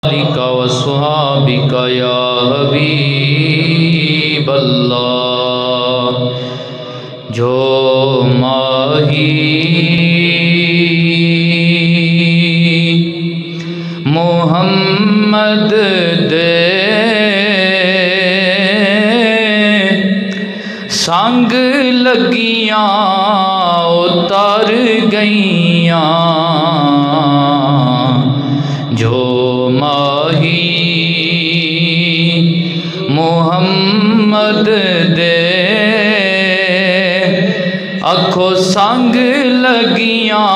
आलिका व सुहाबिका या हबीब अल्लाह। जो माही मोहम्मद दे संग लगियां उतर गईयां। जो माही मोहम्मद दे अखो संग लगियां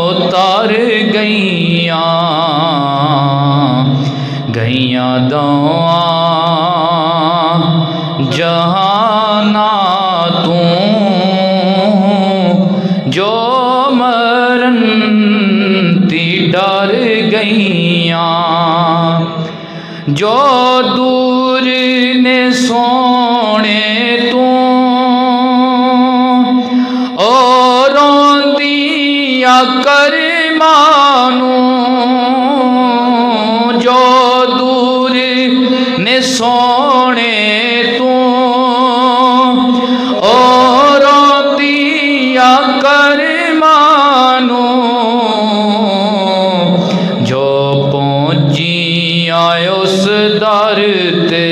उतर गईयां। गईयां दौआ जहाना तू जो मरन ती डर गईयां। जो दूर ने सोने तू और रोंदिया कर मानू। जो दूर ने सोने तू और रोंदिया कर मानू। जो पहुंची आए उस दर ते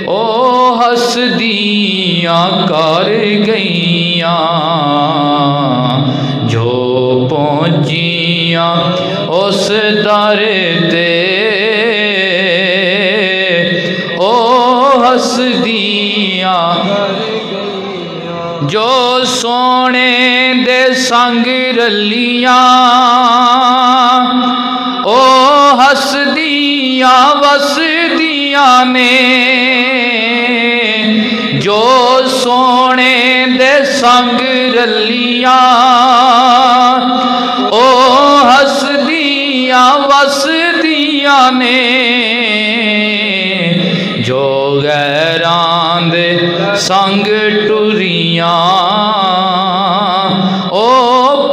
ओ हसदियां कर गईयां। जो पहुंचियां उस दर ते ओ हसदियां। जो सोने दे संग रलियां ओ हसदियां वसदियां ने। जो सोने दे संग रलियां ओ हसदियां वसदियां ने। जो गैरां दे संग टुरियां ओ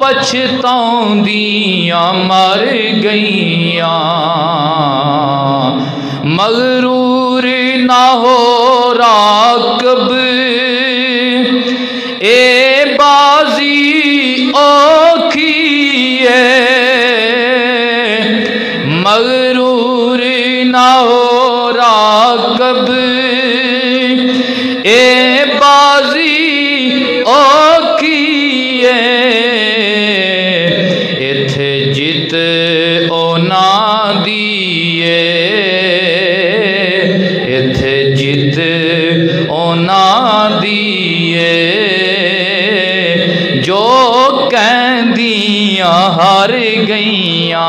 पछताउंदियां मर गईयां। मगरूर ना हो राकब ए बाजी औखी है। मगरूर ना हो राकब ए बाजी औखी है। इथे जित ओ ना दिए इथे जित ओ ना दिए। जो कहदियां हार गईयां।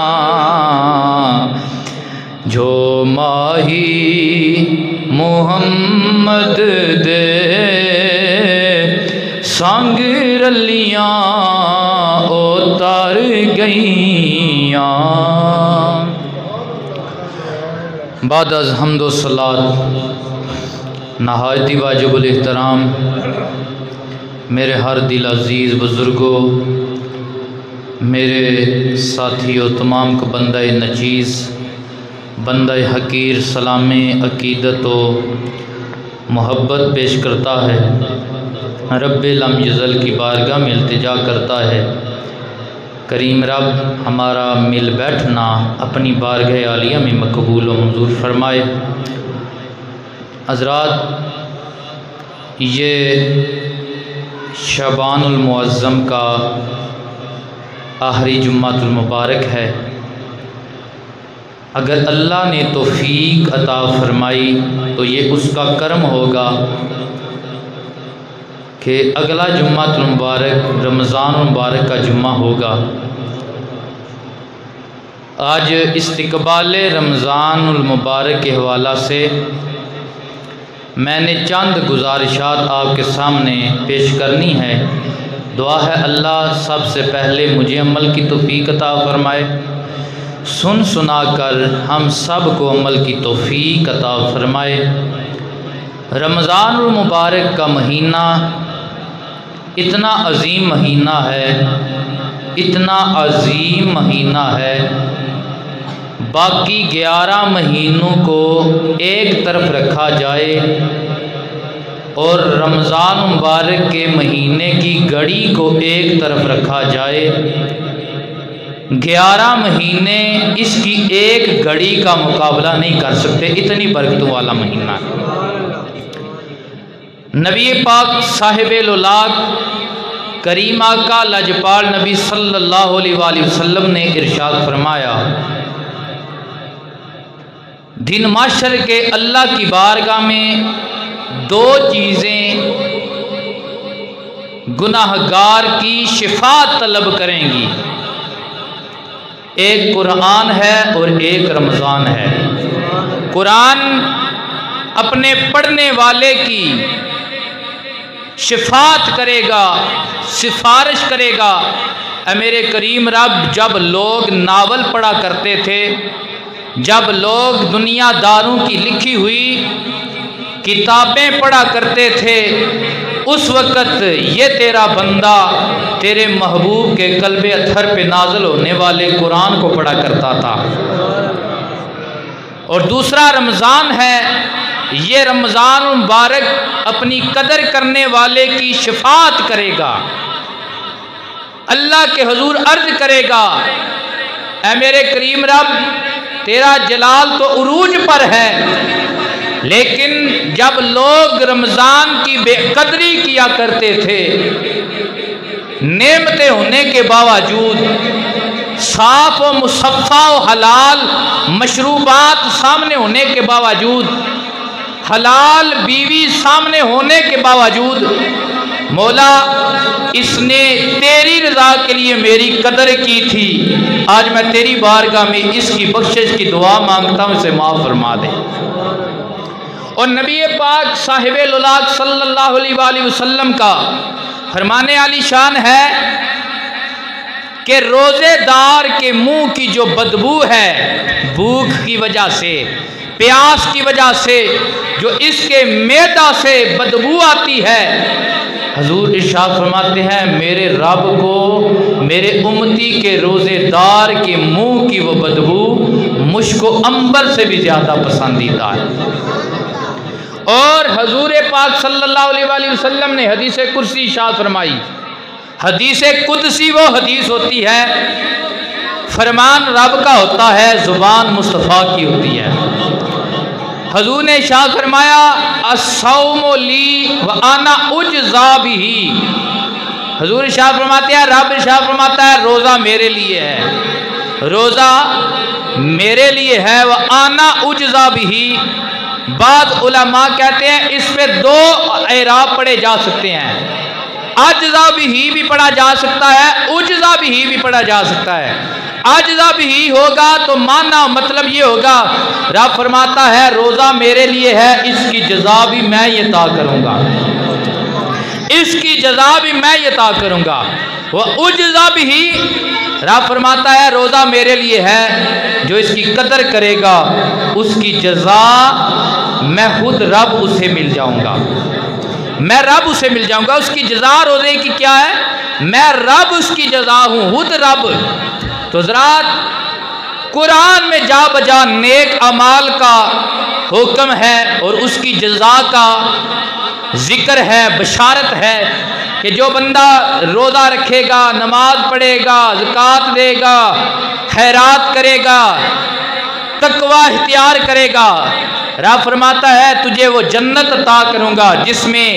जो माही मोहम्मद दे संग रलियां उतर गईयां। बाद अज़ हम्दो सलात नहायती वाजिबुल एहतराम मेरे हर दिल अज़ीज़ बुज़ुर्गों, मेरे साथियों, तमाम को बंदा नचीज़ बंदा हकीर सलाम अकीदत व मोहब्बत पेश करता है। रब्बे लम यज़ल की बारगाह में इल्तिजा करता है। करीम रब हमारा मिल बैठना अपनी बारगाह आलिया में मकबूल व मंजूर फरमाए। हज़रात, ये शबानुल मुअज़्ज़म का आखिरी जुम्मातुल मुबारक है। अगर अल्लाह ने तौफ़ीक अता फरमाई तो ये उसका करम होगा कि अगला जुम्मातुल मुबारक रमज़ान मुबारक का जुम्मा होगा। आज इस्तिक़बाल रमज़ानुल मुबारक के हवाला से मैंने चंद गुजारिशात आपके सामने पेश करनी है। दुआ है अल्लाह सबसे पहले मुझे अमल की तौफ़ीक अता फरमाए। सुन सुना कर हम सब को अमल की तौफ़ीक अता फरमाए। रमज़ानुल मुबारक का महीना इतना अजीम महीना है इतना अजीम महीना है, बाकी 11 महीनों को एक तरफ रखा जाए और रमज़ान मुबारक के महीने की घड़ी को एक तरफ रखा जाए, 11 महीने इसकी एक घड़ी का मुकाबला नहीं कर सकते, इतनी बरकतों वाला महीना है। नबी पाक साहिब-ए-लौलाद करीम आका लजपाल नबी सल्लल्लाहु अलैहि वसल्लम ने इरशाद फरमाया, दिन माशर के अल्लाह की बारगाह में 2 चीज़ें गुनाहगार की शिफात तलब करेंगी, एक कुरान है और एक रमज़ान है। कुरान अपने पढ़ने वाले की शिफात करेगा, सिफारिश करेगा। मेरे करीम रब जब लोग नावल पढ़ा करते थे, जब लोग दुनियादारों की लिखी हुई किताबें पढ़ा करते थे, उस वक़्त ये तेरा बंदा तेरे महबूब के कल्बे अत्थर पे नाज़िल होने वाले कुरान को पढ़ा करता था। और दूसरा रमज़ान है, ये रमज़ान मुबारक अपनी कदर करने वाले की शिफात करेगा, अल्लाह के हुजूर अर्ज़ करेगा, ऐ मेरे करीम रब तेरा जलाल तो उरूज पर है, लेकिन जब लोग रमज़ान की बेकदरी किया करते थे, नेमतें होने के बावजूद, साफ व मुसफ़ा व हलाल मशरूबात सामने होने के बावजूद, हलाल बीवी सामने होने के बावजूद, मौला इसने तेरी रज़ा के लिए मेरी कदर की थी, आज मैं तेरी बारगाह में इसकी बख्शिश की दुआ मांगता हूँ, इसे माफ़ फरमा दे। और नबी पाक साहिब-ए-लौलाद सल्लल्लाहु अलैहि वसल्लम का फरमाने आली शान है कि रोज़ेदार के मुंह की जो बदबू है, भूख की वजह से, प्यास की वजह से, जो इसके मैदा से बदबू आती है, हजूर इरशाद फरमाते हैं मेरे रब को मेरे उम्मती के रोज़ेदार के मुंह की वो बदबू मुश्को अंबर से भी ज़्यादा पसंदीदा है। और हजूर पाक सल्लल्लाहु अलैहि वसल्लम ने हदीस कुर्सी इरशाद फरमाई, हदीस कुदसी वो हदीस होती है, फरमान रब का होता है, ज़ुबान मुस्तफ़ा की होती है। हजूर ने इरशाद फरमाया अस्सौमु ली व आना उज्ज़ा बिही। हजूर इरशाद फरमाते हैं, रब इरशाद फरमाता है रोज़ा मेरे लिए है, रोज़ा मेरे लिए है, व आना उज्ज़ा बिही। बाद उलमा कहते हैं इस पे 2 एराब पढ़े जा सकते हैं, अज्ज़ा बिही भी पढ़ा जा सकता है, उज्ज़ा बिही भी पढ़ा जा सकता है। अज्ज़ा बिही होगा तो माना मतलब ये होगा, रब फरमाता है रोज़ा मेरे लिए है, इसकी जज़ा भी मैं ये अता करूँगा, इसकी जज़ा भी मैं ये अता करूँगा। वह उज्ज़ा बिही, रब फरमाता है रोज़ा मेरे लिए है, जो इसकी कदर करेगा उसकी जज़ा मैं खुद रब उसे मिल जाऊंगा, मैं रब उसे मिल जाऊंगा। उसकी जज़ा रोज़े की क्या है, मैं रब उसकी जज़ा हूँ, खुद रब। तो ज़रा कुरान में जा बजा नेक अमाल का हुक्म है और उसकी जज़ा का जिक्र है, बशारत है कि जो बंदा रोज़ा रखेगा, नमाज पढ़ेगा, ज़कात देगा, खैरात करेगा, तकवा इख्तियार करेगा, रब फरमाता है तुझे वो जन्नत अता करूँगा जिसमें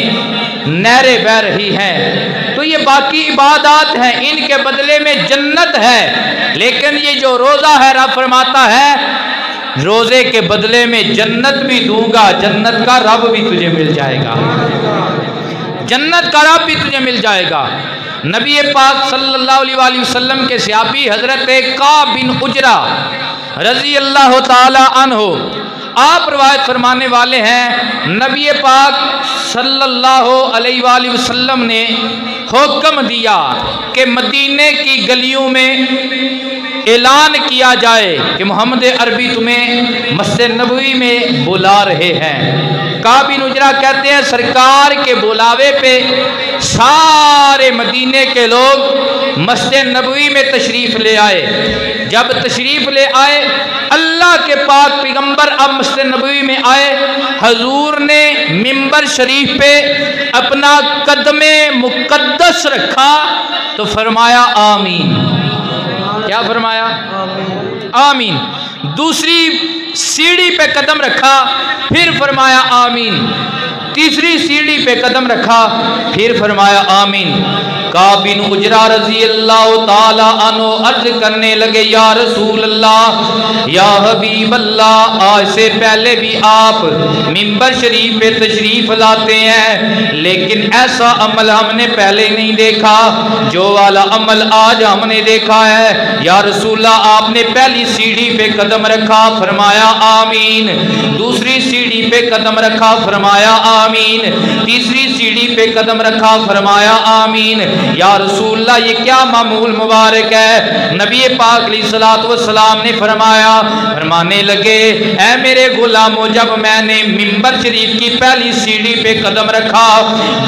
नहरें बह रही हैं। तो ये बाकी इबादत हैं, इनके बदले में जन्नत है। लेकिन ये जो रोज़ा है, रब फरमाता है रोज़े के बदले में जन्नत भी दूंगा, जन्नत का रब भी तुझे मिल जाएगा, जन्नत का रब भी तुझे मिल जाएगा। नबी पाक सल्लल्लाहु अलैहि वसल्लम के सहाबी हज़रत काब बिन उजरा रज़ी अल्लाह ताला अन्हु आप रवायत फरमाने वाले हैं, नबी पाक सल्लल्लाहु अलैहि वसल्लम ने हुक्म दिया कि मदीने की गलियों में ऐलान किया जाए कि मोहम्मद अरबी तुम्हें मस्जिद नबवी में बुला रहे हैं। काब बिन उजरा कहते हैं सरकार के बुलावे पे सारे मदीने के लोग मस्जिद नबवी में तशरीफ़ ले आए। जब तशरीफ़ ले आए, अल्लाह के पाक पैगंबर अब मस्जिद नबवी में आए। हजूर ने मिंबर शरीफ पे अपना कदमे मुकद्दस रखा तो फरमाया आमीन। क्या फरमाया? आमीन। दूसरी सीढ़ी पे कदम रखा, फिर फरमाया आमीन। तीसरी सीढ़ी पे कदम रखा, फिर फरमाया आमीन। काब बिन उजरा रज़ी अल्लाह ताला अन्हु अर्ज करने लगे, या रसूल अल्लाह, या हबीब अल्लाह, आज से पहले भी आप मिंबर शरीफ पे तशरीफ लाते हैं, लेकिन ऐसा अमल हमने पहले नहीं देखा जो वाला अमल आज हमने देखा है। या रसूल अल्लाह, आपने पहली सीढ़ी पे कदम रखा, फरमाया आमीन। दूसरी सीढ़ी पे कदम रखा, फरमाया आमीन। तीसरी सीढ़ी पे कदम रखा, फरमाया आमीन। या रसूलल्लाह, ये क्या मामूल मुबारक है? नबी पाक अलैहिस्सलातु वस्सलाम ने फरमाने लगे, ऐ मेरे गुलामों, जब मैंने मिंबर शरीफ की पहली सीढ़ी पे कदम रखा,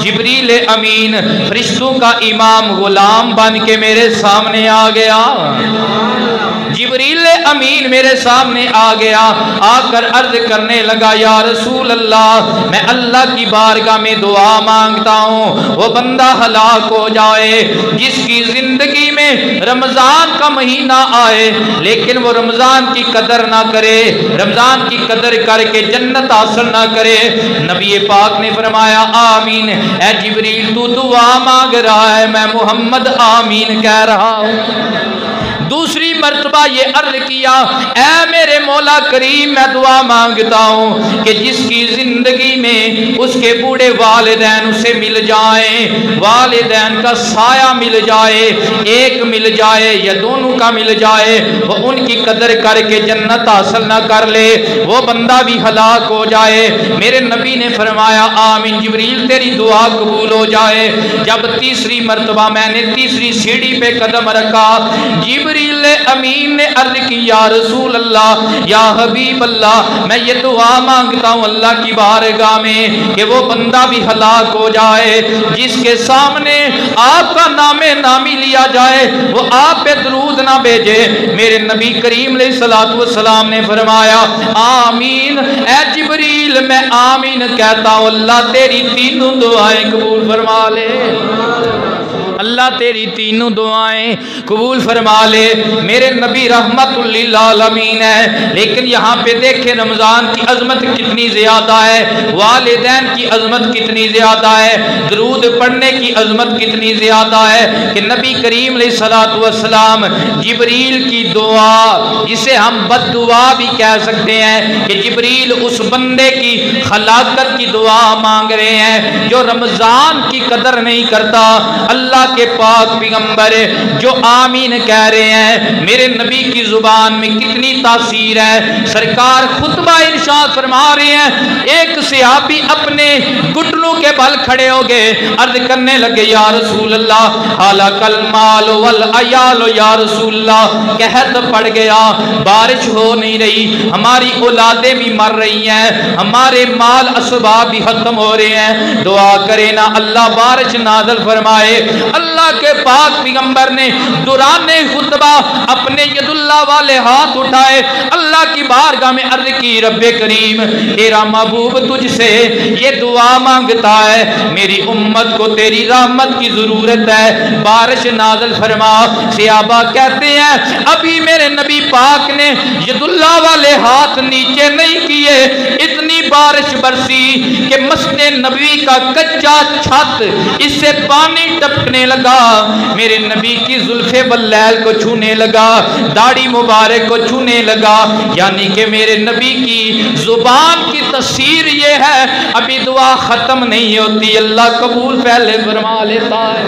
जिब्रील अमीन फरिश्तों का इमाम गुलाम बन के मेरे सामने आ गया। जिब्रील अमीन मेरे सामने आ गया, आकर अर्ज करने लगा, या रसूल अल्लाह, मैं अल्लाह की बारगाह में दुआ मांगता हूँ वो बंदा हलाक हो जाए जिसकी जिंदगी में रमजान का महीना आए लेकिन वो रमजान की कदर ना करे, रमजान की कदर करके जन्नत हासिल ना करे। नबी पाक ने फरमाया आमीन। ऐ जिब्रील, तू दुआ मांग रहा है, मैं मोहम्मद आमीन कह रहा हूँ। दूसरी मर्तबा ये अर्ज किया, ऐ मेरे मौला करीम, मैं दुआ मांगता हूँ कि जिसकी जिंदगी में उसके बूढ़े वालिदैन उसे मिल जाए, वालिदैन का साया मिल जाए, एक मिल जाए या दोनों का मिल जाए, वो उनकी कदर करके जन्नत हासिल ना कर ले, वो बंदा भी हलाक हो जाए। मेरे नबी ने फरमाया आमीन। जिब्रील, तेरी दुआ कबूल हो जाए। जब तीसरी मर्तबा मैंने तीसरी सीढ़ी पे कदम रखा, जिब्रील अमीन ने अर्ज की, या रसूल अल्लाह, या हबीब अल्लाह, मैं ये दुआ मांगता हूँ अल्लाह की बारगाह में कि वो बंदा भी हलाक हो जाए जिसके सामने आपका नामे नामी लिया जाए, वो आप पे दरूद ना भेजे। मेरे नबी करीम अलैहिस्सलातु वस्सलाम ने फरमाया आमीन। ऐ जिब्रील, मैं आमीन कहता हूँ, अल्लाह तेरी तीनों दुआएं कबूल फरमा ले, अल्लाह तेरी तीनों दुआएं कबूल फरमा ले। मेरे नबी रहमतुल लिल आलमीन है, लेकिन यहाँ पे देखे रमज़ान की अजमत कितनी ज़्यादा है, वालिदैन की अजमत कितनी ज़्यादा है, दरूद पढ़ने की अजमत कितनी ज़्यादा है कि नबी करीम अलैहिस्सलातु वस्सलाम जिब्रील की दुआ, जिसे हम बद्दुआ भी कह सकते हैं, कि जिब्रील उस बंदे की हलाकत की दुआ मांग रहे हैं जो रमज़ान की कदर नहीं करता। अल्लाह के पाक पैगंबर जो आमीन कह रहे हैं, मेरे नबी की जुबान में कितनी तासीर है। सरकार खुतबा इरशाद फरमा रहे हैं, एक सहाबी अपने घुटनों के बल खड़े हो गए, अर्ज करने लगे, या रसूल अल्लाह, हालाकल माल वल अयाल, या रसूल अल्लाह, कहत पड़ गया, बारिश हो नहीं रही, हमारी औलादें भी मर रही हैं, हमारे माल असबाब भी खत्म हो रहे हैं, दुआ करे ना अल्लाह बारिश नाज़िल फरमाए। अल्लाह के पाक पैगंबर ने दुराने खुतबा अपने यदुल्लाह वाले हाथ उठाए, अल्लाह की बारगाह में अर्ज की, रब्बे करीम, तेरा महबूब तुझसे ये दुआ मांगता है, मेरी उम्मत को तेरी रहमत की जरूरत है, बारिश नाज़िल फरमा। सहाबा कहते हैं, अभी मेरे नबी पाक ने यदुल्लाह वाले हाथ नीचे नहीं किए, इतनी बारिश बरसी कि मस्जिद नबवी का कच्चा छत इससे पानी टपकने लगा, मेरे नबी की जुल्फे बल्लैल को छूने लगा, दाढ़ी मुबारक को छूने लगा। यानी कि मेरे नबी की जुबान की तफसीर ये है, अभी दुआ खत्म नहीं होती, अल्लाह कबूल पहले फरमा लेता है,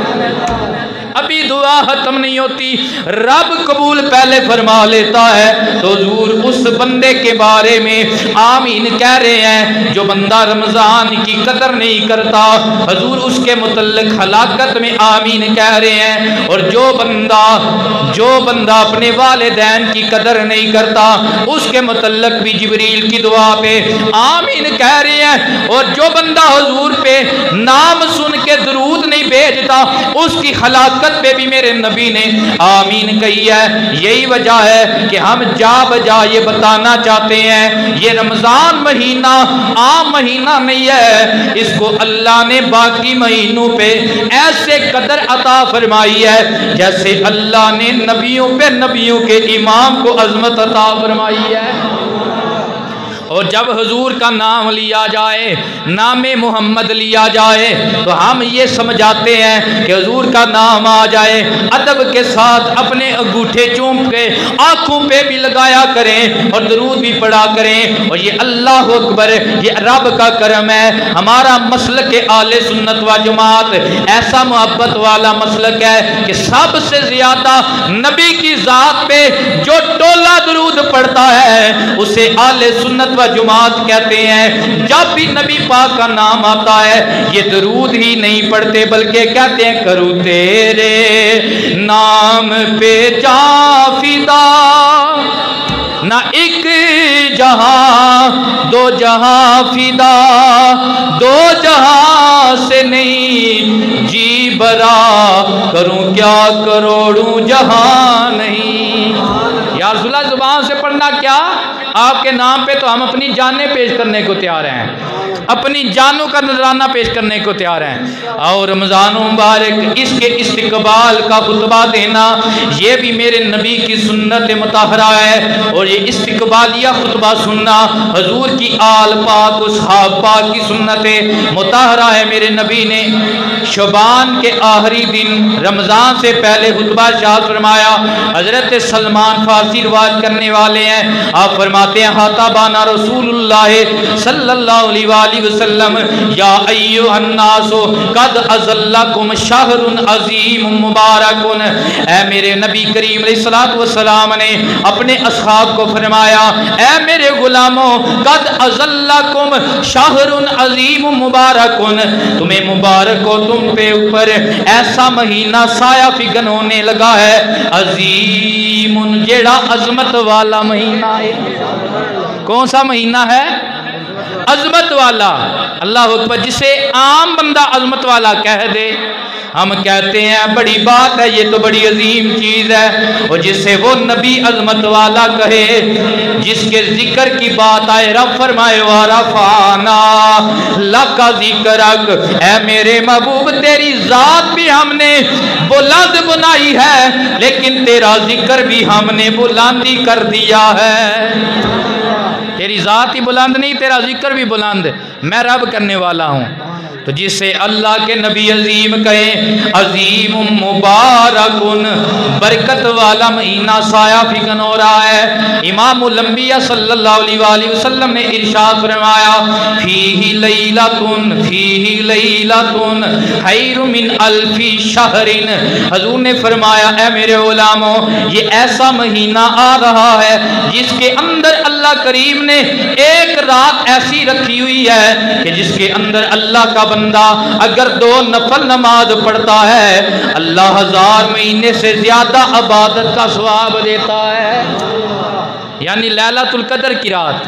अभी दुआ खत्म नहीं होती, रब कबूल पहले फरमा लेता है। तो हुजूर उस बंदे के बारे में आमीन कह रहे हैं जो बंदा रमजान की कदर नहीं करता, हुजूर उसके मुतल्लिक हलाकत में आमीन कह रहे हैं। और जो बंदा अपने वालिदैन की कदर नहीं करता, उसके मुतल्लिक भी जिब्रील की दुआ पे आमीन कह रहे हैं। और जो बंदा हुजूर पे नाम सुन के दरूद नहीं भेजता, उसकी हलाकत पे भी मेरे नबी ने आमीन कही है। यही वजह है कि हम जा बजा ये बताना चाहते हैं, ये रमजान महीना आम महीना नहीं है, इसको अल्लाह ने बाकी महीनों पे ऐसे कदर अता फरमाई है जैसे अल्लाह ने नबियों पे नबियों के इमाम को अजमत अता फरमाई है। और जब हुजूर का नाम लिया जाए, नाम मोहम्मद लिया जाए, तो हम ये समझाते हैं कि हुजूर का नाम आ जाए, अदब के साथ अपने अंगूठे चूम के आँखों पे भी लगाया करें और दरूद भी पढ़ा करें। और ये अल्लाह अकबर, ये रब का करम है। हमारा मसलक के आले सुन्नत व जमात ऐसा मोहब्बत वाला मसलक है कि सबसे ज़्यादा नबी की ज़ात पे जो टोला दरूद पढ़ता है उसे आले सुन्नत व जुमात कहते हैं। जब भी नबी पाक का नाम आता है ये दरूद ही नहीं पढ़ते बल्कि कहते हैं करूँ तेरे नाम पे जाफिदा, ना एक जहां दो जहां फिदा, दो जहां से नहीं जी बरा, करूं क्या करोड़ों जहां नहीं। या रसूलुल्लाह जुबान से पढ़ना क्या, आपके नाम पे तो हम अपनी जानें पेश करने को तैयार हैं, अपनी जानों का नजराना पेश करने को तैयार हैं। और रमज़ान मुबारक इसके इस्तिकबाल का खुतबा देना ये भी मेरे नबी की सुन्नत मुताहरा है। और ये इस्तिकबालिया खुतबा सुनना हुजूर की आल पाक उसहाब पाक की सुन्नत मुताहरा है। मेरे नबी ने शबान के आखिरी दिन रमज़ान से पहले खुतबा इरशाद फरमाया। हज़रत सलमान फारसी रिवायत करने वाले हैं, आप फरमाते हैं हाताबाना रसूलुल्लाह सल्लल्लाहु अलैहि वसल्लम या अय्युहन्नासो कद अज़ल्लकुम शहरुन अज़ीम मुबारकुन। ऐ मेरे नबी करीम अलैहिस्सलातु वस्सलाम ने अपने असहाब को फरमाया, ऐ मेरे गुलामों कद अज़ल्लकुम शहरुन अज़ीम मुबारकुन, तुम्हें मुबारक हो, तुम पे ऊपर ऐसा महीना साया फिगन होने लगा है। अज़ीमुन जेड़ा अजमत वाला महीना है। कौन सा महीना है? अजमत वाला। अल्लाह अकबर। जिसे आम बंदा अजमत वाला कह दे हम कहते हैं बड़ी बात है, ये तो बड़ी अजीम चीज़ है। और जिसे वो नबी अजमत वाला कहे, जिसके जिक्र की बात आए, रब फरमाए वारफाना लका जिक्रक, ऐ मेरे महबूब तेरी जात भी हमने बुलंद बनाई है, लेकिन तेरा जिक्र भी हमने बुलंदी कर दिया है। तेरी जात ही बुलंद नहीं, तेरा जिक्र भी बुलंद, मैं रब करने वाला हूँ। तो जिसे अल्लाह के नबी अजीम कहें, अजीम मुबारकुन, बरकत वाला महीना साया फिगन हो रहा है। इमामुल अंबिया सल्लल्लाहु अलैहि वसल्लम ने इरशाद फरमाया, फीही लैलतुन खैरु मिन अल्फी शहरिन। हुजूर ने फरमाया, ऐ मेरे उलामो, ये ऐसा महीना आ रहा है जिसके अंदर अल्लाह करीम ने एक रात ऐसी रखी हुई है कि जिसके अंदर अल्लाह का बंदा अगर 2 नफल नमाज पढ़ता है, अल्लाह 1000 महीने से ज्यादा इबादत का सवाब देता है। यानी लैलतुल कदर की रात।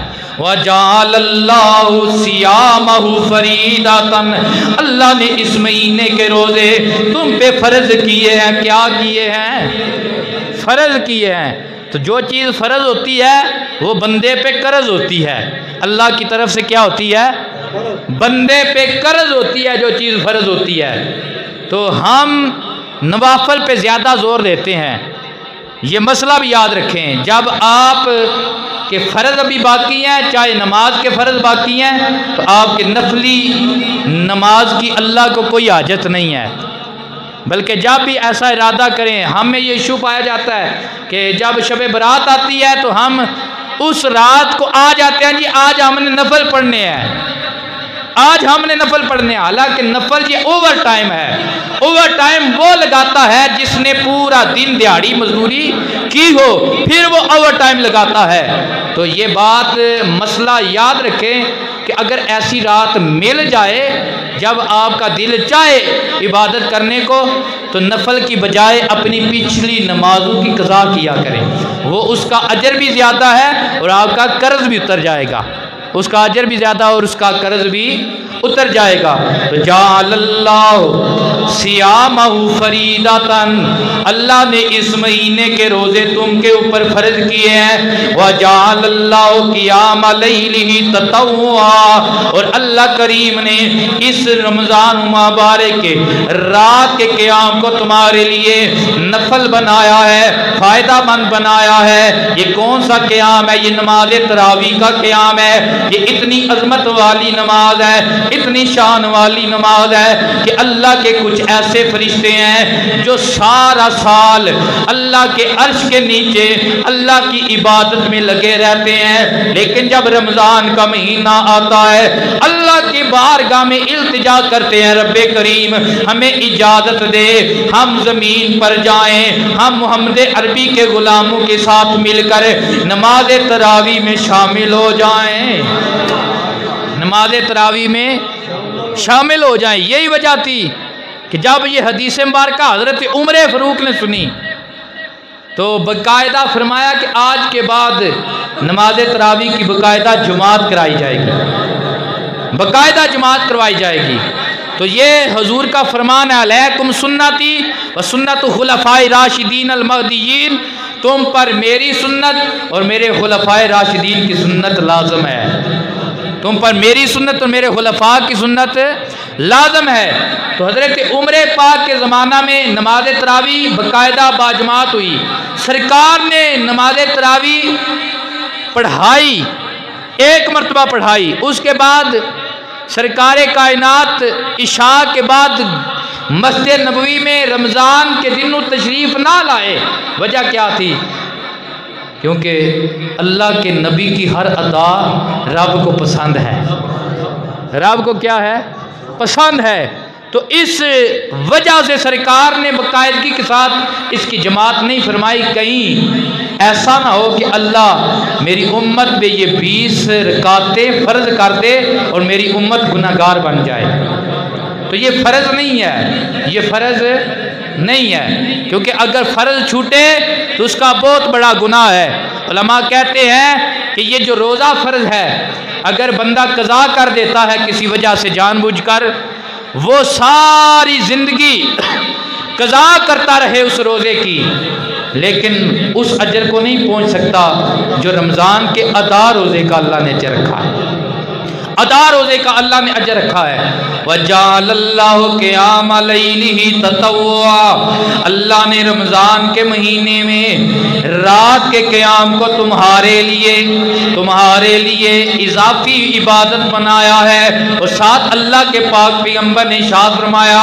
वजअलल्लाहु सियामहु फरीदतन, अल्लाह ने इस महीने के रोजे तुम पे फर्ज किए हैं। क्या किए हैं? फर्ज किए हैं। तो जो चीज़ फ़र्ज होती है वो बंदे पे कर्ज होती है। अल्लाह की तरफ से क्या होती है? बंदे पे कर्ज होती है जो चीज़ फ़र्ज होती है। तो हम नवाफल पे ज़्यादा ज़ोर देते हैं। ये मसला भी याद रखें, जब आप के फ़र्ज अभी बाकी हैं, चाहे नमाज के फ़र्ज बाकी हैं, तो आपके नफली नमाज की अल्लाह को कोई हाजत नहीं है। बल्कि जब भी ऐसा इरादा करें, हमें ये इशू पाया जाता है कि जब शब बरात आती है तो हम उस रात को आ जाते हैं, जी आज हमने नफल पढ़ने हैं। आज हमने नफल पढ़ने, हालांकि नफल ये ओवर टाइम है। ओवर टाइम वो लगाता है जिसने पूरा दिन दिहाड़ी मजदूरी की हो, फिर वो ओवर टाइम लगाता है। तो ये बात मसला याद रखें कि अगर ऐसी रात मिल जाए जब आपका दिल चाहे इबादत करने को, तो नफल की बजाय अपनी पिछली नमाजों की कज़ा किया करें। वो उसका अजर भी ज़्यादा है और आपका कर्ज भी उतर जाएगा। उसका अजर भी ज़्यादा और उसका कर्ज भी उतर जाएगा। तो जाअल्लाहु सियामहु फरीदतन, अल्लाह ने इस महीने के रोज़े तुम के ऊपर फ़र्ज किए हैं। व जाअल्लाहु क़ियाम लैलिही ततव्वुआ, और अल्लाह करीम ने इस रमज़ान मुबारक के रात के क़याम को तुम्हारे लिए नफल बनाया है, फ़ायदामंद बनाया है। ये कौन सा क़याम है? ये नमाज तरावी का क़याम है। ये इतनी अजमत वाली नमाज है, इतनी शान वाली नमाज है कि अल्लाह के कुछ ऐसे फरिश्ते हैं जो सारा साल अल्लाह के अर्श के नीचे अल्लाह की इबादत में लगे रहते हैं। लेकिन जब रमज़ान का महीना आता है, अल्लाह की बारगाह में इल्तिजा करते हैं, रब्बे करीम हमें इजाज़त दे, हम ज़मीन पर जाएं, हम मोहम्मद अरबी के गुलामों के साथ मिलकर नमाज तरावी में शामिल हो जाएं, नमाज तरावी में शामिल हो जाएं। यही वजह थी कि जब ये हदीस मुबारक हज़रत उमर फ़ारूक ने सुनी तो बाकायदा फरमाया कि आज के बाद नमाज तरावी की बाकायदा जुमात कराई जाएगी, बाकायदा जुमात करवाई जाएगी। तो ये हुजूर का फरमान है, अलैकुम सुन्नती व सुन्नत खुलफाए राशिदीन अल महदीयीन, तुम पर मेरी सुन्नत और मेरे खुलफाए राशिदीन की सुन्नत लाजम है। तुम पर मेरी सुन्नत और मेरे खुलफा की सुन्नत लाजम है। तो हज़रत उमर पाक के ज़माना में नमाज तरावी बाकायदा बाजमात हुई। सरकार ने नमाज तरावी पढ़ाई, एक मरतबा पढ़ाई। उसके बाद सरकार कायनात इशा के बाद मस्जिद नबवी में रमज़ान के दिन तशरीफ़ ना लाए। वजह क्या थी? क्योंकि अल्लाह के नबी की हर अदा रब को पसंद है। रब को क्या है? पसंद है। तो इस वजह से सरकार ने बाकायदगी के साथ इसकी जमात नहीं फरमाई। कहीं ऐसा ना हो कि अल्लाह मेरी उम्मत पे ये 20 रकातें फ़र्ज कर दे और मेरी उम्मत गुनाहगार बन जाए। तो ये फ़र्ज़ नहीं है, ये फ़र्ज़ नहीं है, क्योंकि अगर फ़र्ज़ छूटे तो उसका बहुत बड़ा गुनाह है। उलमा कहते हैं कि ये जो रोज़ा फ़र्ज़ है, अगर बंदा कज़ा कर देता है किसी वजह से जानबूझकर, वो सारी ज़िंदगी कज़ा करता रहे उस रोज़े की, लेकिन उस अजर को नहीं पहुँच सकता जो रमज़ान के अदा रोज़े का अल्लाह ने अजर रखा है। अदा रोज़े का अल्लाह ने अजर रखा है। वजाअल्लाहु क़ियाम लैलिही ततव्वुआ, अल्लाह ने रमज़ान के महीने में रात के क़याम को तुम्हारे लिए इजाफी इबादत बनाया है। और साथ अल्लाह के पाक पैगम्बर ने इरशाद फरमाया,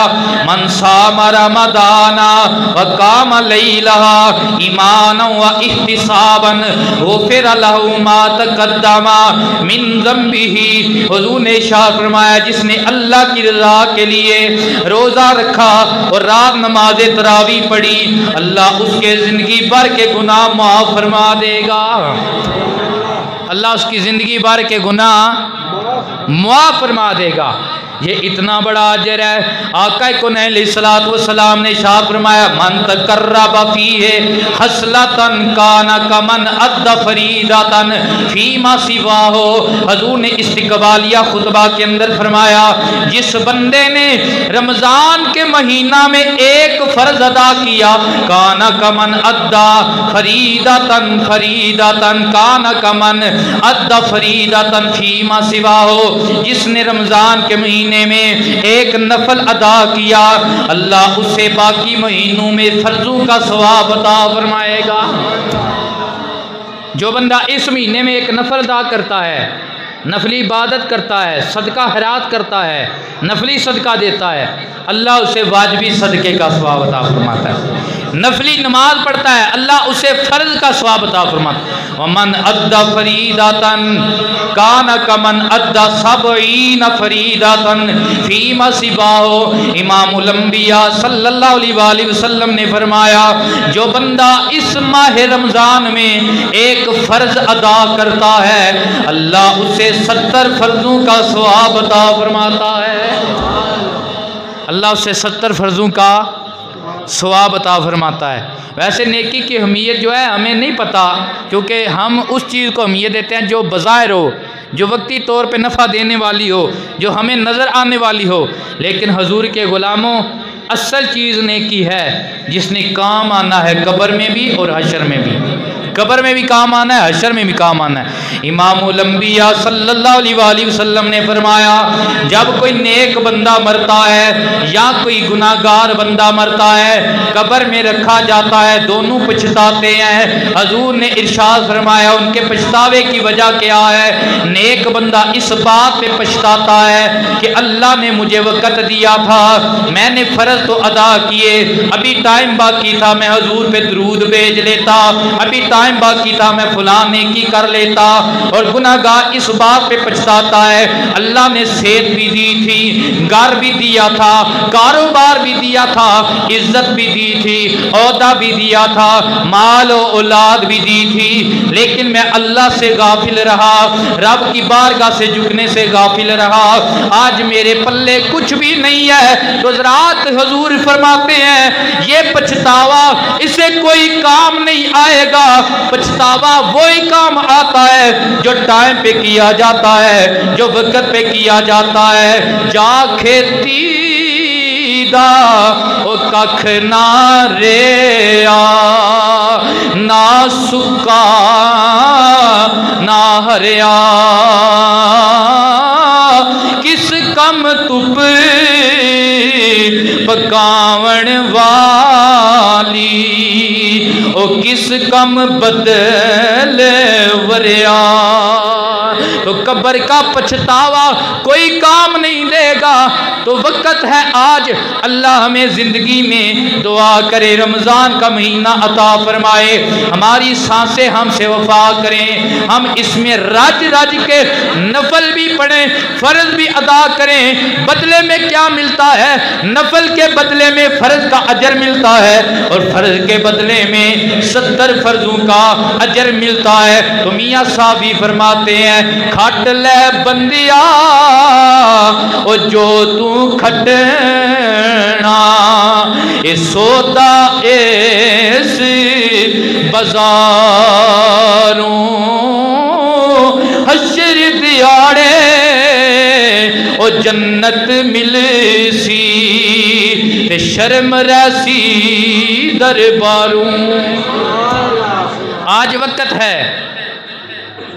मन सामा रमज़ाना व क़ाम लैलहा ईमानन व इहतिसाबन गुफ़िर लहू मा तक़द्दमा मिन ज़म्बिही। हुज़ूर ने इरशाद फरमाया, जिसने अल्लाह की रज़ा के लिए रोज़ा रखा और रात नमाज तरावी पढ़ी, अल्लाह उसके ज़िंदगी भर के गुनाह माफ़ फरमा देगा। अल्लाह उसकी ज़िंदगी भर के गुनाह माफ़ फरमा देगा। ये इतना बड़ा अजर है। आका कौनैन अलैहिस्सलातु वस्सलाम ने इरशाद फरमाया, मन तक़र्रब फ़ीहि हसलतन काना कमन अद्दा फरीदतन फ़ीमा सिवाहो। हुज़ूर ने इस्तिक़बालिया खुतबा के अंदर फरमाया, जिस बंदे ने रमज़ान के महीना में एक फ़र्ज़ अदा किया, काना कमन अद्दा फरीदतन काना कमन अद्दा फरीदतन फ़ीमा सिवाहो। जिसने रमज़ान के महीने में एक नफल अदा किया, अल्लाह उसे बाकी महीनों में फर्जों का सवाब अता फरमाएगा। जो बंदा इस महीने में एक नफल अदा करता है, नफली इबादत करता है, सदका खैरात करता है, नफली सदका देता है, अल्लाह उसे वाजिबी सदके का सवाब अता फरमाता है। नफली नमाज पढ़ता है अल्लाह उसे फ़र्ज का सवाब अता फरमाता है। वमन अद्दा फरीदातन कान कमन अद्दा सबईन फरीदातन फीमा सिबाहो। इमामुल अंबिया सल्लल्लाहु अलैहि वसल्लम ने फरमाया जो बंदा इस माह रमज़ान में एक फ़र्ज अदा करता है अल्लाह उसे 70 फ़र्ज़ों का सवाब अता फरमाता है। अल्लाह उसे 70 फ़र्ज़ों का सवाब अता फरमाता है। वैसे नेकी की अहमियत जो है हमें नहीं पता, क्योंकि हम उस चीज़ को अहमियत देते हैं जो बज़ाहिर हो, जो वक्ती तौर पे नफ़ा देने वाली हो, जो हमें नज़र आने वाली हो। लेकिन हुज़ूर के ग़ुलामों असल चीज़ नेकी है जिसने काम आना है कब्र में भी और हशर में भी। कब्र में भी काम आना है, हशर में भी काम आना है। इमामुल अंबिया सल्लल्लाहु अलैहि वसल्लम ने फरमाया जब कोई नेक बंदा मरता है या कोई गुनाहगार बंदा मरता है कब्र में रखा जाता है, दोनों पछताते हैं। हजूर ने इरशाद फरमाया उनके पछतावे की वजह क्या है? नेक बंदा इस बात पे पछताता है कि अल्लाह ने मुझे वक़्त दिया था, मैंने फ़र्ज तो अदा किए, अभी टाइम बाकी था मैं हजूर पे दरूद भेज लेता, अभी टाइम बाकी था मैं फलां नेकी कर लेता। और गुनाहगार इस बात पे पछताता है अल्लाह ने सेहत भी दी थी, घर भी दिया था, कारोबार भी दिया था, इज्जत भी दी थी, औहदा भी दिया था, माल और औलाद भी दी थी, लेकिन मैं अल्लाह से गाफिल रहा, रब की बारगाह से झुकने से गाफिल रहा, आज मेरे पल्ले कुछ भी नहीं है। तो ज़रात हुजूर फरमाते हैं ये पछतावा इसे कोई काम नहीं आएगा। पछतावा वही काम आता है जो टाइम पे किया जाता है, जो वक्त पे किया जाता है। जा खेती दा ओ कख ना रेया, ना सुका ना हरिया, किस कम तुप पकावण वाली, ओ किस कम बदल वरिया। तो कब्र का पछतावा कोई काम नहीं देगा। तो वक़्त है आज अल्लाह हमें ज़िंदगी में दुआ करे रमज़ान का महीना अता फरमाए, हमारी सांसें हमसे वफा करें, हम इसमें रज रज के नफल भी पढ़ें, फ़र्ज भी अदा करें। बदले में क्या मिलता है? नफल के बदले में फ़र्ज का अजर मिलता है और फ़र्ज के बदले में 70 फ़र्जों का अजर मिलता है। तो मियाँ साहब भी फरमाते हैं खट ले बंदिया ओ जो तू खटना, ए सौदा इस बाजारों हशर दिहाड़े ओ जन्नत मिलसी ते शर्म रहसी दरबारों। आज वक़्त है,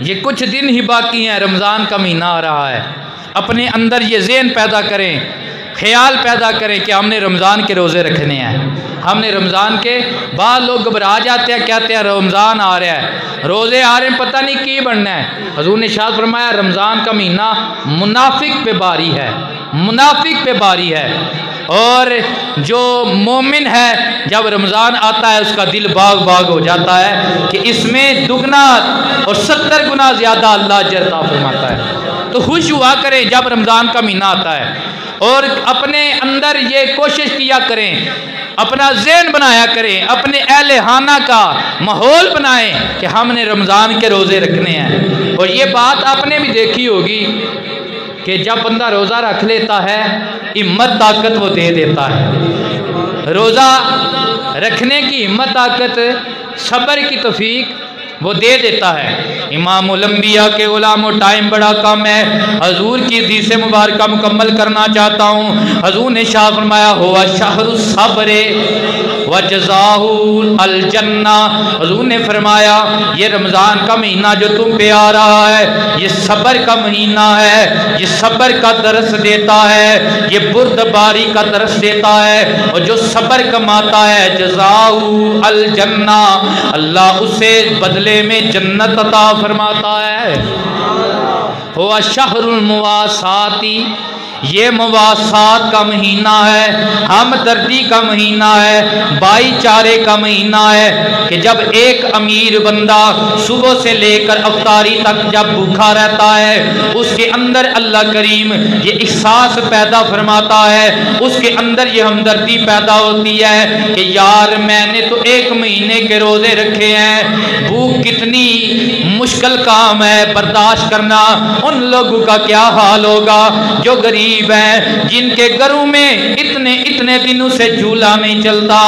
ये कुछ दिन ही बाकी हैं, रमज़ान का महीना आ रहा है। अपने अंदर ये ज़हन पैदा करें, ख्याल पैदा करें कि हमने रमज़ान के रोज़े रखने हैं। हमने रमज़ान के बाद लोग घबरा जाते हैं, कहते हैं रमज़ान आ रहा है, रोज़े आ रहे हैं, पता नहीं की बनना है। हुज़ूर ने इरशाद फरमाया रमज़ान का महीना मुनाफिक पे बारी है, मुनाफिक पे बारी है। और जो मोमिन है जब रमज़ान आता है उसका दिल बाग बाग हो जाता है कि इसमें दुगना और 70 गुना ज़्यादा अल्लाह अजर अता फरमाता है। तो खुश हुआ करें जब रमज़ान का महीना आता है और अपने अंदर ये कोशिश किया करें, अपना ज़हन बनाया करें, अपने अहले हाना का माहौल बनाएं कि हमने रमज़ान के रोज़े रखने हैं। और ये बात आपने भी देखी होगी कि जब बंदा रोज़ा रख लेता है हिम्मत ताकत वो दे देता है। रोज़ा रखने की हिम्मत ताकत सब्र की तौफीक वो दे देता है। इमामुल अंबिया के गुलामों टाइम बड़ा कम है, हजूर की हदीस मुबारक मुकम्मल करना चाहता हूँ। हजूर ने शाह फरमाया हुआ शहरुस सब्रे व जज़ाहुल अल जन्ना। हजूर ने फरमाया ये रमज़ान का महीना जो तुम पे आ रहा है ये सब्र का महीना है, ये सब्र का दरस देता है, ये बुर्दबारी का दरस देता है। और जो सब्र कमाता है जज़ाहुल अल जन्ना, अल्लाह उसे बदले में जन्नत अता फरमाता है। हुआ शहरुल मुवासाती, ये मवासात का महीना है, हमदर्दी का महीना है, भाईचारे का महीना है कि जब एक अमीर बंदा सुबह से लेकर अफ्तारी तक जब भूखा रहता है, उसके अंदर अल्लाह करीम ये एहसास पैदा फरमाता है, उसके अंदर ये हमदर्दी पैदा होती है कि यार मैंने तो एक महीने के रोजे रखे हैं, भूख कितनी मुश्किल काम है बर्दाश्त करना, उन लोगों का क्या हाल होगा जो गरीब हैं, जिनके घरों में इतने इतने दिनों से चूल्हा नहीं चलता,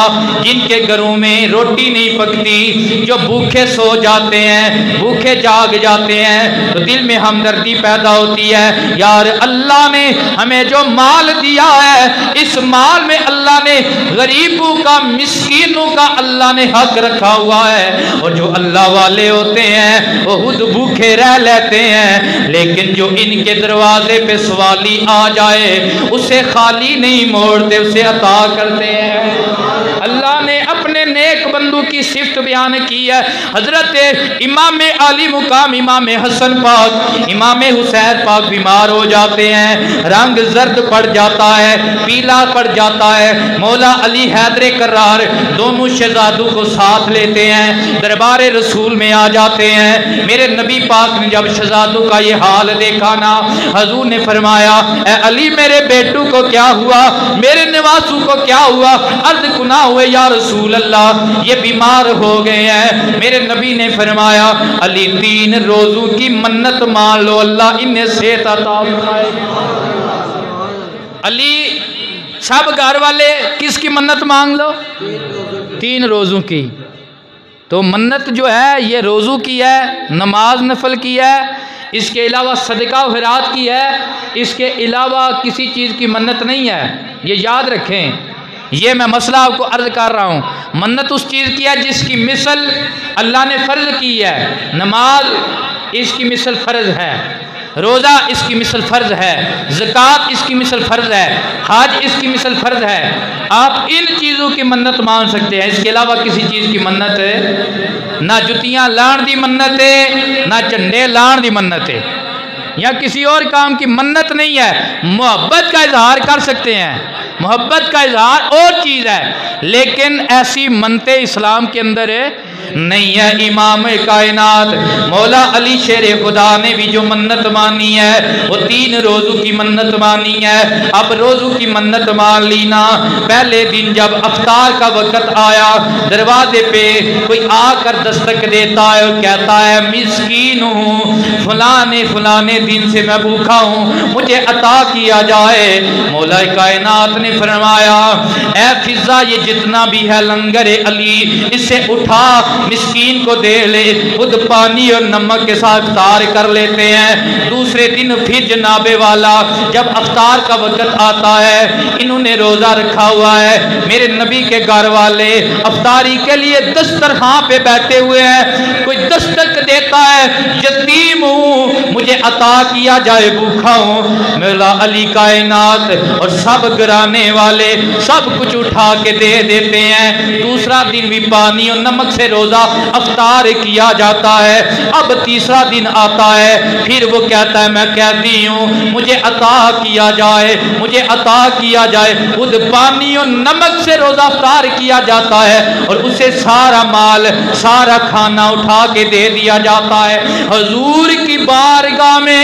जिनके घरों में रोटी नहीं पकती, जो भूखे सो जाते हैं, भूखे जाग जाते हैं, तो दिल में हमदर्दी पैदा होती है। यार अल्लाह ने हमें जो माल दिया है, इस माल में अल्लाह ने गरीबों का, मिस्कीनों का अल्लाह ने हक रखा हुआ है। और जो अल्लाह वाले होते हैं वो खुद भूखे रह लेते हैं, लेकिन जो इनके दरवाजे पे सवाली आ जाए उसे खाली नहीं मोड़ते, उसे अता करते हैं। अल्लाह ने अपने नेक बंदू की सिफ्त बयान की है। हजरत इमाम आली मुकाम इमाम हसन पाक, इमाम हुसैन पाक बीमार हो जाते हैं, रंग जर्द पड़ जाता है, पीला पड़ जाता है। मौला अली हैदर करार दोनों शहजादों को साथ लेते हैं, दरबार रसूल में आ जाते हैं। मेरे नबी पाक ने जब शहजादों का ये हाल देखा ना, हजूर ने फरमाया ए अली मेरे बेटू को क्या हुआ, मेरे निवासू को क्या हुआ? अर्ज गुना हुए या रसूल अल्लाह ये बीमार हो गए हैं। मेरे नबी ने फरमाया अली 3 रोजों की मन्नत मान लो, अल्लाह इन्हें सेहत अता फरमाए। अली सब घर वाले किसकी मन्नत मांग लो? 3 रोजों की। तो मन्नत जो है ये रोज़ू की है, नमाज नफल की है, इसके अलावा सदका खैरात की है, इसके अलावा किसी चीज़ की मन्नत नहीं है। ये याद रखें, ये मैं मसला आपको अर्ज कर रहा हूँ। मन्नत उस चीज़ की है जिसकी मिसल अल्लाह ने फ़र्ज की है। नमाज इसकी मिसल फ़र्ज है, रोज़ा इसकी मिसल फ़र्ज है, ज़कात इसकी मिसल फ़र्ज है, हज इसकी मिसल फ़र्ज है। आप इन चीज़ों की मन्नत मान सकते हैं, इसके अलावा किसी चीज़ की मन्नत है ना, जुतियाँ लाण दी मन्नत है ना, झंडे लाण दी मन्नत है, या किसी और काम की मन्नत नहीं है। मोहब्बत का इजहार कर सकते हैं, मोहब्बत का इजहार और चीज़ है, लेकिन ऐसी मन्नतें इस्लाम के अंदर नहीं है। इमाम कायनात मौला अली शेर खुदा ने भी जो मन्नत मानी है वो 3 रोज़ों की मन्नत मानी है। अब रोज़ों की मन्नत मान ली ना, पहले दिन जब अफ्तार का वक़्त आया, दरवाजे पे कोई आकर दस्तक देता है और कहता है मिस्कीन हूँ, फलाने दिन से मैं भूखा हूँ, मुझे अता किया जाए। मौला कायनात ने फरमाया ऐ फिजा ये जितना भी है लंगर अली, इससे उठा मिस्कीन को दे ले, खुद पानी और नमक के साथ इफ्तार कर लेते हैं। दूसरे दिन फिर जनाबे वाला जब अफ्तार का वक़्त आता है, इन्होंने रोज़ा रखा हुआ है, मेरे नबी के घर वाले अफ्तारी के लिए दस्तरखान पे बैठे हुए हैं, कोई दस्तक देता है यतीम हूँ, मुझे अता किया जाए, भूखा हूँ। मौला अली कायनात और सब घराने वाले सब कुछ उठा के दे देते हैं। दूसरा दिन भी पानी और नमक से रोज़ा अफ्तार किया जाता है। अब तीसरा दिन आता है, फिर वो कहता है मैं कहती हूँ, मुझे अता किया जाए, मुझे अता किया जाए। खुद पानी और नमक से रोज़ा अफ्तार किया जाता है और उसे सारा माल, सारा खाना उठा के दे दिया जाता है। हजूर की बारगाह में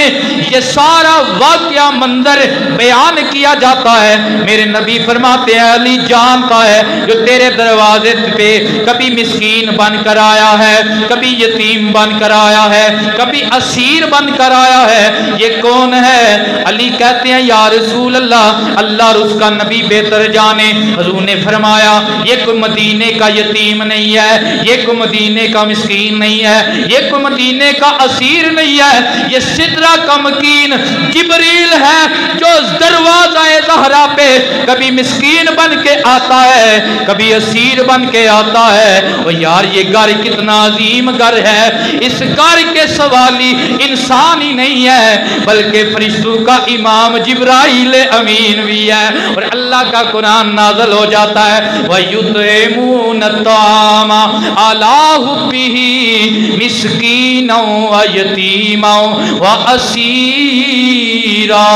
ये सारा वाक़या मंजर बयान किया जाता है। मेरे नबी फरमाते हैं अली जानता है जो तेरे दरवाजे पे कभी मिस्कीन बन कर आया है, कभी यतीम बन कर आया है, कभी असीर बन कर आया है, ये कौन है? अली कहते हैं या रसूल अल्लाह, अल्लाह और उसका नबी बेहतर जाने। हुजूर ने फरमाया ये कोई मदीने का यतीम नहीं है, ये कोई मदीने का मिस्कीन नहीं है, ये कोई मदीने का असीर नहीं है, ये सिदरा का मकीन जिब्रील है जो दरवाज़ा ज़हरा पे कभी मिस्कीन बन के आता है, कभी असीर बन के आता है। और यार ये घर कितना अजीम घर है, इस घर के सवाली इंसान ही नहीं है बल्कि फरिश्तों का इमाम जिब्राइल अमीन भी है। और अल्लाह का कुरान नाज़िल हो जाता है वयुतइमून अत्तामा अला हुब्बिही मिस्कीनौ व यतीमौ व असीरा।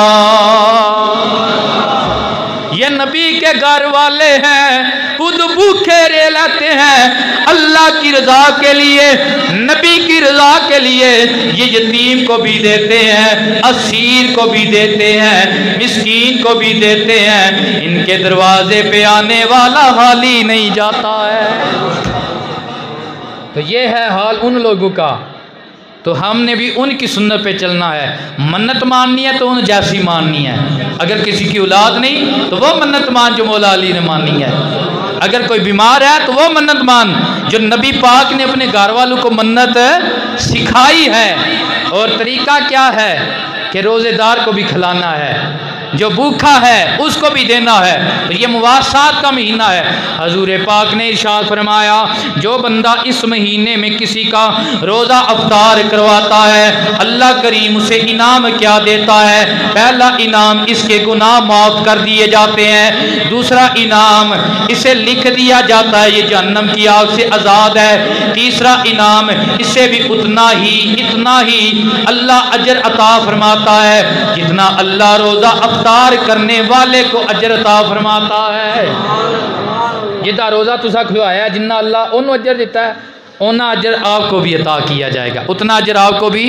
ये नबी के घर वाले हैं, खुद भूखे रह लेते हैं अल्लाह की रजा के लिए, नबी की रजा के लिए। ये यतीम को भी देते हैं, असीर को भी देते हैं, मिस्कीन को भी देते हैं। इनके दरवाजे पे आने वाला हाली नहीं जाता है। तो ये है हाल उन लोगों का। तो हमने भी उनकी सुन्नत पे चलना है। मन्नत माननी है तो उन जैसी माननी है। अगर किसी की औलाद नहीं तो वो मन्नत मान जो मौला अली ने मानी है। अगर कोई बीमार है तो वो मन्नत मान जो नबी पाक ने अपने घर वालों को मन्नत सिखाई है। और तरीका क्या है कि रोज़ेदार को भी खिलाना है, जो भूखा है उसको भी देना है। तो ये मुवासात का महीना है। हजूर पाक ने इरशाद फरमाया, जो बंदा इस महीने में किसी का रोज़ा अफ्तार करवाता है, अल्लाह करीम उसे इनाम क्या देता है? पहला इनाम इसके गुनाह माफ़ कर दिए जाते हैं। दूसरा इनाम इसे लिख दिया जाता है ये जहन्नम की आग से आज़ाद है। तीसरा इनाम इससे भी इतना ही अल्लाह अजर अता फरमाता है जितना अल्लाह रोज़ा अफ्तार करने वाले को अजर अता फरमाता है। जितना रोज़ा तुसा खुआया जिन्ना अल्लाह उन्होंने अजर देता है, उतना अजर आपको भी अता किया जाएगा, उतना अजर आपको भी।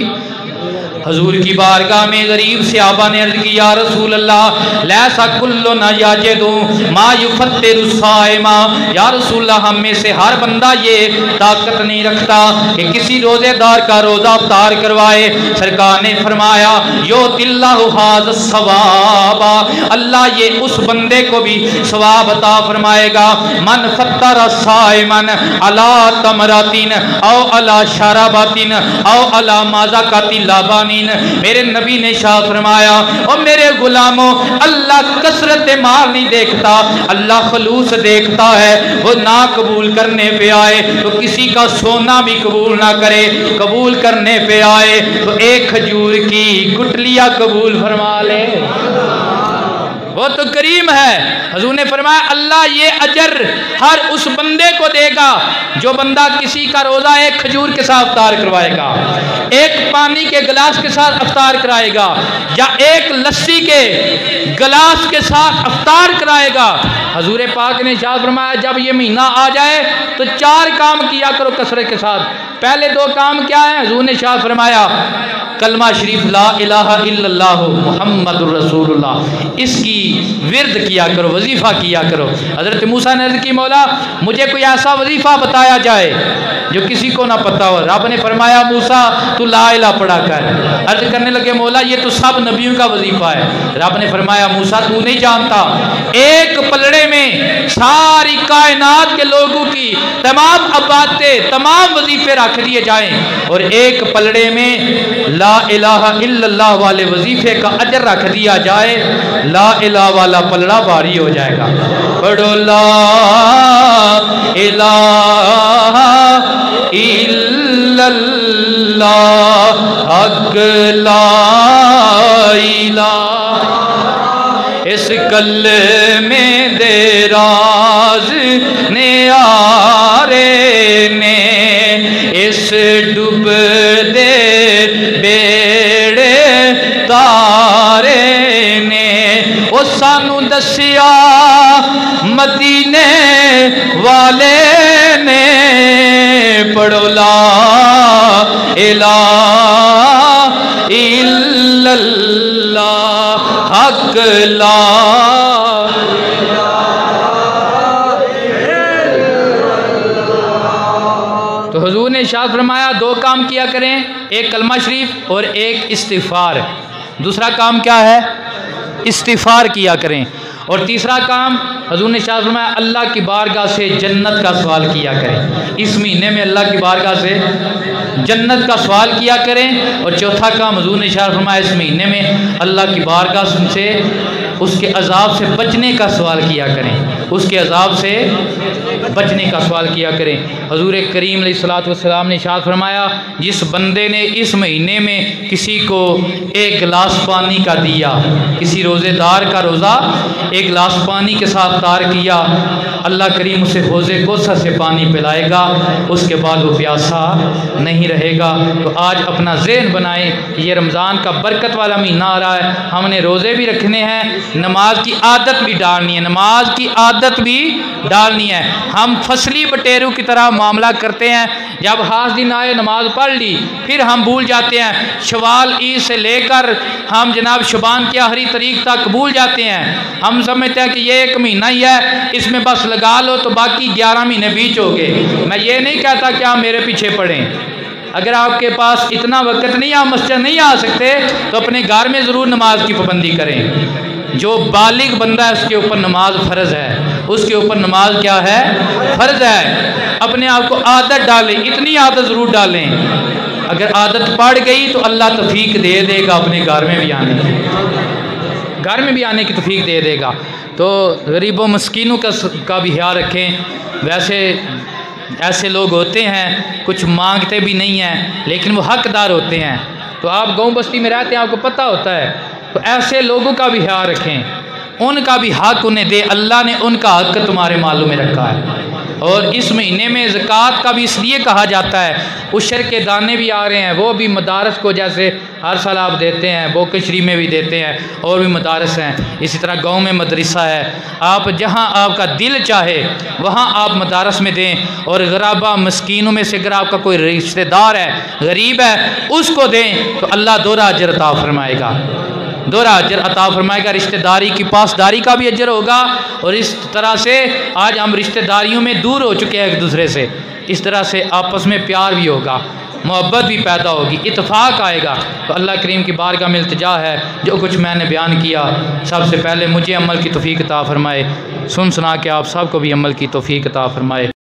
हजूर की बारगाह में गरीब सहाबा ने अर्ज़ की, या रसूल अल्लाह लैसा कुल्लु न याजिदु मा युफत्तिरु साइमा। या रसूल अल्लाह, हम में से हर बंदा ये ताकत नहीं रखता कि किसी रोज़ेदार का रोज़ा अफ्तार करवाए। सरकार ने फरमाया, यो तिल्लाहु हाज़ सवाबा, अल्लाह ये उस बंदे को भी सवाब अता फरमाएगा। मन फत्तर साइमन अला तमरातिन औ अला शराबातिन औ अला माज़ाकातिल लाबानी। मेरे नबी ने शाह फरमाया, और मेरे गुलामों, अल्लाह कसरत माल नहीं देखता, अल्लाह खलूस देखता है। वो ना कबूल करने पे आए तो किसी का सोना भी कबूल ना करे, कबूल करने पे आए तो एक खजूर की गुठलियां कबूल फरमा ले। वो तो करीम है। हजूर ने फरमाया, अल्लाह ये अजर हर उस बंदे को देगा जो बंदा किसी का रोज़ा एक खजूर के साथ अफ्तार करवाएगा, एक पानी के गिलास के साथ अफ्तार कराएगा, या एक लस्सी के गिलास के साथ अफ्तार कराएगा। हजूर पाक ने इरशाद फरमाया, जब ये महीना आ जाए तो 4 काम किया करो कसरत के साथ। पहले 2 काम क्या है? हजूर ने इरशाद फरमाया, कलमा शरीफ ला इलाहा इल्लल्लाह मुहम्मदुर रसूलुल्लाह, इसकी विर्द किया करो, वजीफ़ा किया करो। हज़रत मूसा ने अर्ज़ की, मौला मुझे कोई ऐसा वजीफ़ा बताया जाए जो किसी को ना पता हो। रब ने फरमाया, मूसा तू ला इला पढ़ा कर। अर्ज़ करने लगे, मौला ये तो सब नबियों का वजीफ़ा है। रब ने फरमाया, मूसा तू नहीं जानता, एक पलड़े में सारी कायनात के लोगों की तमाम अबातें, तमाम वजीफ़े रख दिए जाएं और एक पलड़े में ला इलाहा इल्लल्लाह वाले वजीफे का अजर रख दिया जाए, ला इलाहा वाला पलड़ा भारी हो जाएगा। पढ़ो ला इलाहा इल्लल्लाह हक ला इलाहा। इस कलमे दे राज ने आरे ने, इस डूब दे बेड़े तारे ने, वो सानू दसिया मदीने वाले ने। पढ़ो ला इलाहा इल्लल्लाह हक ला। तो हुजूर ने इरशाद फरमाया, 2 काम किया करें, एक कलमा शरीफ और एक इस्तिग़फ़ार। दूसरा काम क्या है? इस्तिग़फ़ार किया करें। और तीसरा काम हुजूर ने इरशाद फरमाया, अल्लाह की बारगाह से जन्नत का सवाल किया करें। इस महीने में अल्लाह की बारगाह से जन्नत का सवाल किया करें। और चौथा काम हुजूर ने इरशाद फरमाया, इस महीने में अल्लाह की बारगाह से उसके अज़ाब से बचने का सवाल किया करें। उसके अजाब से बचने का सवाल किया करें। हुजूर करीम अलैहिस्सलातु वस्सलाम ने इरशाद फरमाया, जिस बंदे ने इस महीने में किसी को एक गिलास पानी का दिया, किसी रोज़ेदार का रोज़ा एक गिलास पानी के साथ तार किया, अल्लाह करीम उसे हौज़े कौसर से पानी पिलाएगा, उसके बाद वो प्यासा नहीं रहेगा। तो आज अपना ज़हन बनाएं कि ये रमज़ान का बरकत वाला महीना आ रहा है, हमने रोज़े भी रखने हैं, नमाज की आदत भी डालनी है, नमाज की आदत भी डालनी है। हम फसली बटेरू की तरह मामला करते हैं, जब खास दिन आए नमाज पढ़ ली, फिर हम भूल जाते हैं। शवाल ईद से लेकर हम जनाब शुबान की आखिरी तारीख तक भूल जाते हैं। हम समझते हैं कि ये एक महीना ही है, इसमें बस लगा लो तो बाकी 11 महीने बीच हो गए। मैं ये नहीं कहता कि आप मेरे पीछे पढ़ें। अगर आपके पास इतना वक्त नहीं, आप मस्जिद नहीं आ सकते, तो अपने घर में ज़रूर नमाज की पाबंदी करें। जो बालिग बंदा है उसके ऊपर नमाज फ़र्ज़ है, उसके ऊपर नमाज क्या है, फ़र्ज़ है। अपने आप को आदत डालें, इतनी आदत ज़रूर डालें, अगर आदत पड़ गई तो अल्लाह तौफीक दे देगा अपने घर में भी आने की, घर में भी आने की तौफीक दे देगा। तो गरीबों मस्कीनों का भी ख्याल रखें। वैसे ऐसे लोग होते हैं कुछ मांगते भी नहीं हैं लेकिन वो हकदार होते हैं। तो आप गाँव बस्ती में रहते हैं, आपको पता होता है, तो ऐसे लोगों का भी ख्याल रखें, उनका भी हक उन्हें दे। अल्लाह ने उनका हक तुम्हारे मालूम में रखा है। और इस महीने में ज़कात का भी इसलिए कहा जाता है, उशर के दाने भी आ रहे हैं, वो भी मदारस को जैसे हर साल आप देते हैं, बोकशरी में भी देते हैं, और भी मदारस हैं, इसी तरह गांव में मदरसा है। आप जहां आपका दिल चाहे वहां आप मदारस में दें। और गराबा मस्कीनों में से अगर आपका कोई रिश्तेदार है, गरीब है, उसको दें तो अल्लाह दोहरा अजर अता फरमाएगा, दोहरा अजर अता फरमाएगा। रिश्तेदारी की पासदारी का भी अजर होगा। और इस तरह से आज हम रिश्तेदारियों में दूर हो चुके हैं एक दूसरे से, इस तरह से आपस में प्यार भी होगा, मोहब्बत भी पैदा होगी, इत्तेफाक आएगा। तो अल्लाह करीम की बारगाह में इल्तिजा है, जो कुछ मैंने बयान किया सबसे पहले मुझे अमल की तौफीक अता फरमाए, सुन सुना के आप सबको भी अमल की तौफीक अता फरमाए।